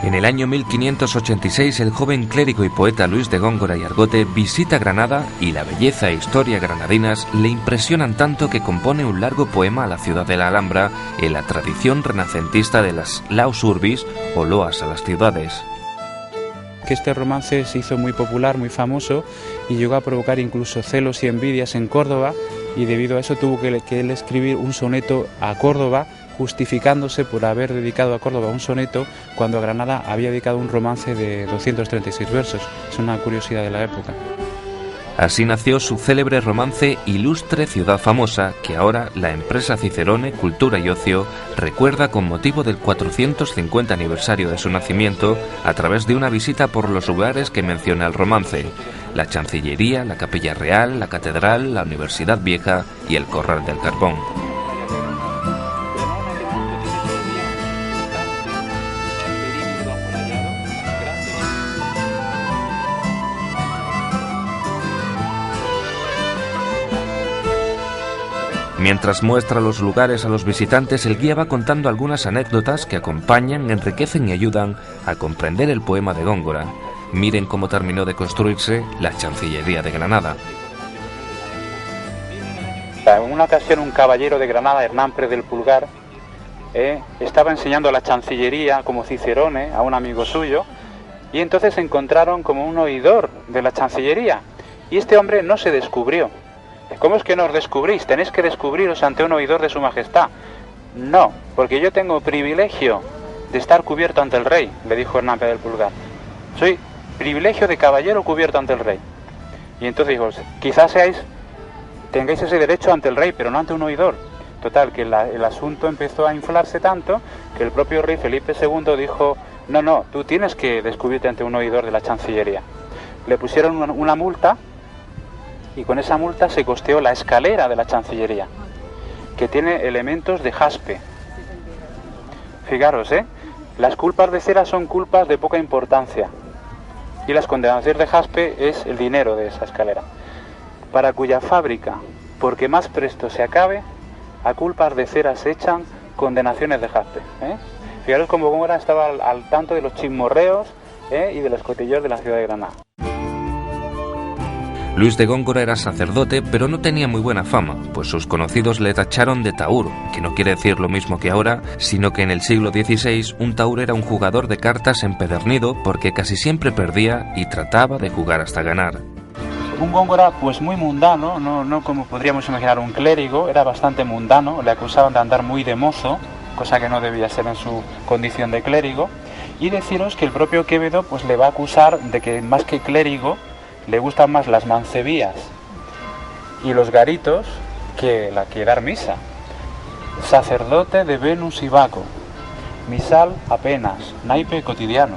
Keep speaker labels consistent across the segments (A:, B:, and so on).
A: En el año 1586 el joven clérigo y poeta Luis de Góngora y Argote visita Granada y la belleza e historia granadinas le impresionan tanto que compone un largo poema a la ciudad de la Alhambra en la tradición renacentista de las Laus Urbis o loas a las ciudades.
B: Que este romance se hizo muy popular, muy famoso y llegó a provocar incluso celos y envidias en Córdoba, y debido a eso tuvo que él escribir un soneto a Córdoba justificándose por haber dedicado a Córdoba un soneto cuando a Granada había dedicado un romance de 236 versos. Es una curiosidad de la época.
A: Así nació su célebre romance Ilustre Ciudad Famosa, que ahora la empresa Cicerone Cultura y Ocio recuerda con motivo del 450 aniversario de su nacimiento a través de una visita por los lugares que menciona el romance: la Chancillería, la Capilla Real, la Catedral, la Universidad Vieja y el Corral del Carbón. Mientras muestra los lugares a los visitantes, el guía va contando algunas anécdotas que acompañan, enriquecen y ayudan a comprender el poema de Góngora. Miren cómo terminó de construirse la Chancillería de Granada.
B: En una ocasión un caballero de Granada, Hernán Pérez del Pulgar, estaba enseñando la Chancillería como Cicerone a un amigo suyo, y entonces se encontraron como un oidor de la Chancillería, y este hombre no se descubrió. ¿Cómo es que no os descubrís? Tenéis que descubriros ante un oidor de su majestad. No, porque yo tengo privilegio de estar cubierto ante el rey, le dijo Hernán Pérez del Pulgar. Soy privilegio de caballero cubierto ante el rey. Y entonces dijo, quizás tengáis ese derecho ante el rey, pero no ante un oidor. Total, que el asunto empezó a inflarse tanto que el propio rey Felipe II dijo, no, tú tienes que descubrirte ante un oidor de la Chancillería. Le pusieron una multa, y con esa multa se costeó la escalera de la Chancillería, que tiene elementos de jaspe. Fijaros, las culpas de cera son culpas de poca importancia, y las condenaciones de jaspe es el dinero de esa escalera, para cuya fábrica, porque más presto se acabe, a culpas de cera se echan condenaciones de jaspe. Fijaros cómo Góngora estaba al tanto de los chismorreos y de los cotilleos de la ciudad de Granada.
A: Luis de Góngora era sacerdote, pero no tenía muy buena fama, pues sus conocidos le tacharon de taur, que no quiere decir lo mismo que ahora, sino que en el siglo XVI un taur era un jugador de cartas empedernido porque casi siempre perdía y trataba de jugar hasta ganar.
B: Un Góngora pues muy mundano, no como podríamos imaginar un clérigo, era bastante mundano, le acusaban de andar muy de mozo, cosa que no debía ser en su condición de clérigo, y deciros que el propio Quevedo pues le va a acusar de que más que clérigo le gustan más las mancebías y los garitos que dar misa. Sacerdote de Venus y Baco, misal apenas, naipe cotidiano.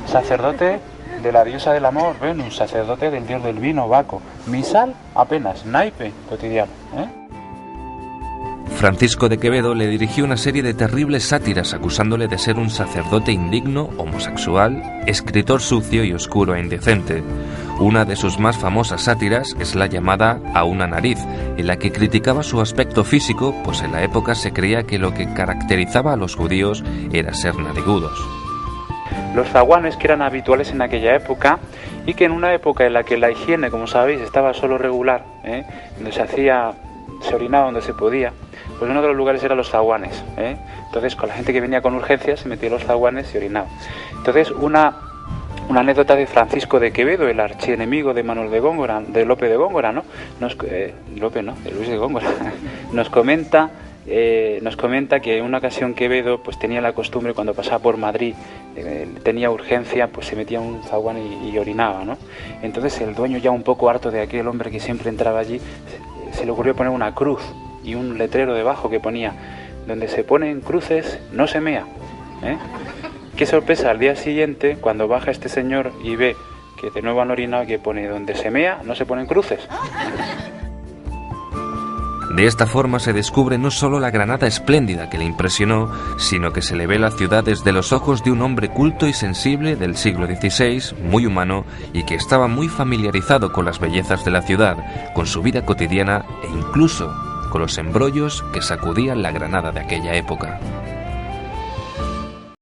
B: Sacerdote de la diosa del amor, Venus, sacerdote del dios del vino, Baco, misal apenas, naipe cotidiano.
A: Francisco de Quevedo le dirigió una serie de terribles sátiras acusándole de ser un sacerdote indigno, homosexual, escritor sucio y oscuro e indecente. Una de sus más famosas sátiras es la llamada A una nariz, en la que criticaba su aspecto físico, pues en la época se creía que lo que caracterizaba a los judíos era ser narigudos.
B: Los zaguanes que eran habituales en aquella época, y que en una época en la que la higiene, como sabéis, estaba solo regular, donde se orinaba donde se podía, pues uno de los lugares eran los zaguanes. Entonces, con la gente que venía con urgencias se metía en los zaguanes y orinaba. Entonces, una anécdota de Francisco de Quevedo, el archienemigo de Manuel de Góngora, de Lope de Góngora, de Luis de Góngora, nos comenta que en una ocasión Quevedo pues tenía la costumbre, cuando pasaba por Madrid, tenía urgencia, pues se metía en un zaguán y orinaba, ¿no? Entonces el dueño, ya un poco harto de aquel hombre que siempre entraba allí, se le ocurrió poner una cruz y un letrero debajo que ponía: donde se ponen cruces no se mea. Qué sorpresa al día siguiente cuando baja este señor y ve que de nuevo han orinado, que pone: donde se mea no se ponen cruces.
A: De esta forma se descubre no solo la Granada espléndida que le impresionó, sino que se le ve la ciudad desde los ojos de un hombre culto y sensible del siglo XVI, muy humano y que estaba muy familiarizado con las bellezas de la ciudad, con su vida cotidiana e incluso con los embrollos que sacudían la Granada de aquella época.